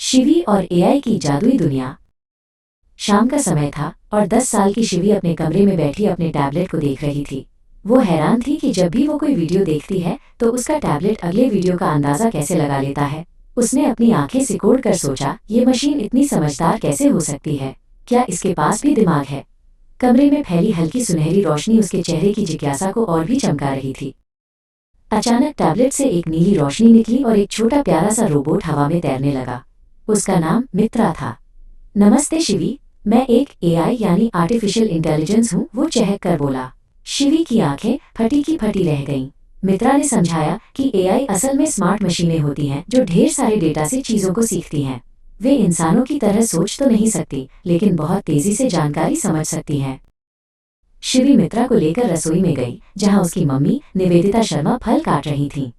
शिवी और एआई की जादुई दुनिया। शाम का समय था और 10 साल की शिवी अपने कमरे में बैठी अपने टैबलेट को देख रही थी। वो हैरान थी कि जब भी वो कोई वीडियो देखती है तो उसका टैबलेट अगले वीडियो का अंदाजा कैसे लगा लेता है। उसने अपनी आंखें सिकोड़ कर सोचा, ये मशीन इतनी समझदार कैसे हो सकती है? क्या इसके पास भी दिमाग है? कमरे में फैली हल्की सुनहरी रोशनी उसके चेहरे की जिज्ञासा को और भी चमका रही थी। अचानक टैबलेट से एक नीली रोशनी निकली और एक छोटा प्यारा सा रोबोट हवा में तैरने लगा। उसका नाम मित्रा था। नमस्ते शिवी, मैं एक एआई यानी आर्टिफिशियल इंटेलिजेंस हूँ, वो चहक कर बोला। शिवी की आंखें फटी की फटी रह गईं। मित्रा ने समझाया कि एआई असल में स्मार्ट मशीनें होती हैं जो ढेर सारे डेटा से चीजों को सीखती हैं। वे इंसानों की तरह सोच तो नहीं सकती, लेकिन बहुत तेजी से जानकारी समझ सकती हैं। शिवी मित्रा को लेकर रसोई में गई, जहाँ उसकी मम्मी निवेदिता शर्मा फल काट रही थीं।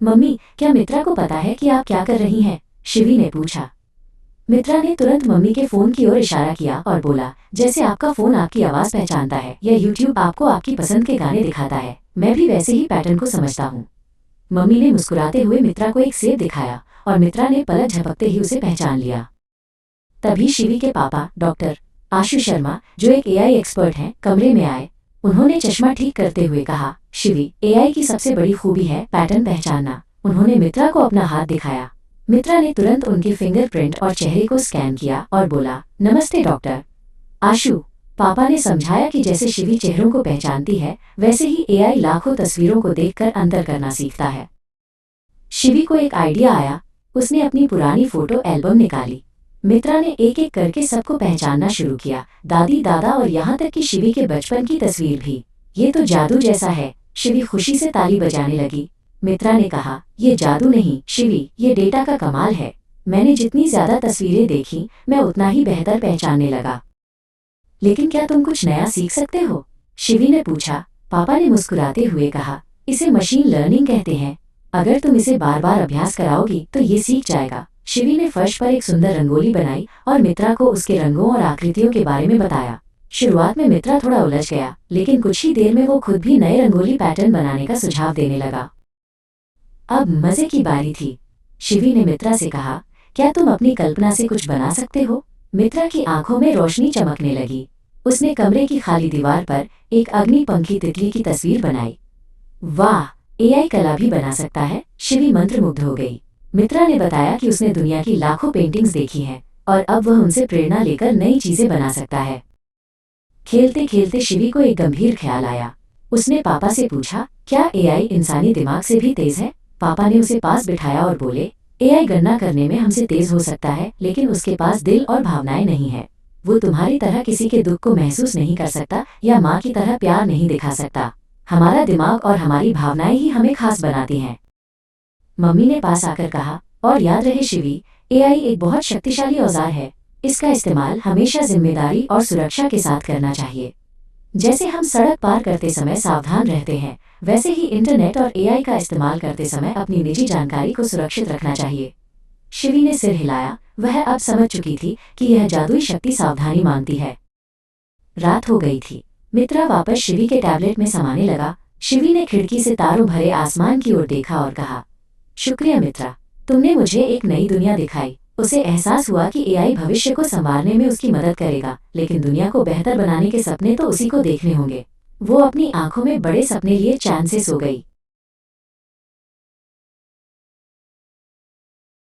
मम्मी, क्या मित्रा को पता है कि आप क्या कर रही हैं? शिवी ने पूछा। मित्रा ने तुरंत मम्मी के फोन की ओर इशारा किया और बोला, जैसे आपका फोन आपकी आवाज पहचानता है या यूट्यूब आपको आपकी पसंद के गाने दिखाता है, मैं भी वैसे ही पैटर्न को समझता हूँ। मम्मी ने मुस्कुराते हुए मित्रा को एक सेब दिखाया और मित्रा ने पलक झपकते ही उसे पहचान लिया। तभी शिवी के पापा डॉक्टर आशु शर्मा, जो एक एआई एक्सपर्ट हैं, कमरे में आए। उन्होंने चश्मा ठीक करते हुए कहा, शिवी, एआई की सबसे बड़ी खूबी है पैटर्न पहचानना। उन्होंने मित्रा को अपना हाथ दिखाया। मित्रा ने तुरंत उनके फिंगरप्रिंट और चेहरे को स्कैन किया और बोला, नमस्ते डॉक्टर आशु। पापा ने समझाया कि जैसे शिवी चेहरों को पहचानती है, वैसे ही एआई लाखों तस्वीरों को देखकर अंतर करना सीखता है। शिवी को एक आइडिया आया। उसने अपनी पुरानी फोटो एल्बम निकाली। मित्रा ने एक एक करके सबको पहचानना शुरू किया, दादी, दादा और यहाँ तक कि शिवी के बचपन की तस्वीर भी। ये तो जादू जैसा है। शिवी खुशी से ताली बजाने लगी। मित्रा ने कहा, ये जादू नहीं शिवी, ये डेटा का कमाल है। मैंने जितनी ज्यादा तस्वीरें देखी, मैं उतना ही बेहतर पहचानने लगा। लेकिन क्या तुम कुछ नया सीख सकते हो? शिवी ने पूछा। पापा ने मुस्कुराते हुए कहा, इसे मशीन लर्निंग कहते हैं। अगर तुम इसे बार बार अभ्यास कराओगी तो ये सीख जाएगा। शिवी ने फर्श पर एक सुंदर रंगोली बनाई और मित्रा को उसके रंगों और आकृतियों के बारे में बताया। शुरुआत में मित्रा थोड़ा उलझ गया, लेकिन कुछ ही देर में वो खुद भी नए रंगोली पैटर्न बनाने का सुझाव देने लगा। अब मजे की बारी थी। शिवी ने मित्रा से कहा, क्या तुम अपनी कल्पना से कुछ बना सकते हो? मित्रा की आंखों में रोशनी चमकने लगी। उसने कमरे की खाली दीवार पर एक अग्नि पंखी तितली की तस्वीर बनाई। वाह, एआई कला भी बना सकता है। शिवी मंत्रमुग्ध हो गई। मित्रा ने बताया कि उसने दुनिया की लाखों पेंटिंग्स देखी हैं और अब वह उनसे प्रेरणा लेकर नई चीजें बना सकता है। खेलते खेलते शिवी को एक गंभीर ख्याल आया। उसने पापा से पूछा, क्या एआई इंसानी दिमाग से भी तेज है? पापा ने उसे पास बिठाया और बोले, एआई गणना करने में हमसे तेज हो सकता है, लेकिन उसके पास दिल और भावनाएं नहीं है। वो तुम्हारी तरह किसी के दुख को महसूस नहीं कर सकता या माँ की तरह प्यार नहीं दिखा सकता। हमारा दिमाग और हमारी भावनाएं ही हमें खास बनाती हैं। मम्मी ने पास आकर कहा, और याद रहे शिवी, एआई एक बहुत शक्तिशाली औजार है। इसका इस्तेमाल हमेशा जिम्मेदारी और सुरक्षा के साथ करना चाहिए। जैसे हम सड़क पार करते समय सावधान रहते हैं, वैसे ही इंटरनेट और एआई का इस्तेमाल करते समय अपनी निजी जानकारी को सुरक्षित रखना चाहिए। शिवी ने सिर हिलाया। वह अब समझ चुकी थी कि यह जादुई शक्ति सावधानी मांगती है। रात हो गई थी। मित्रा वापस शिवी के टैबलेट में समाने लगा। शिवी ने खिड़की से तारों भरे आसमान की ओर देखा और कहा, शुक्रिया मित्रा, तुमने मुझे एक नई दुनिया दिखाई। उसे एहसास हुआ कि एआई भविष्य को संवारने में उसकी मदद करेगा, लेकिन दुनिया को बेहतर बनाने के सपने तो उसी को देखने होंगे। वो अपनी आंखों में बड़े सपने लिए चैन से सो गई।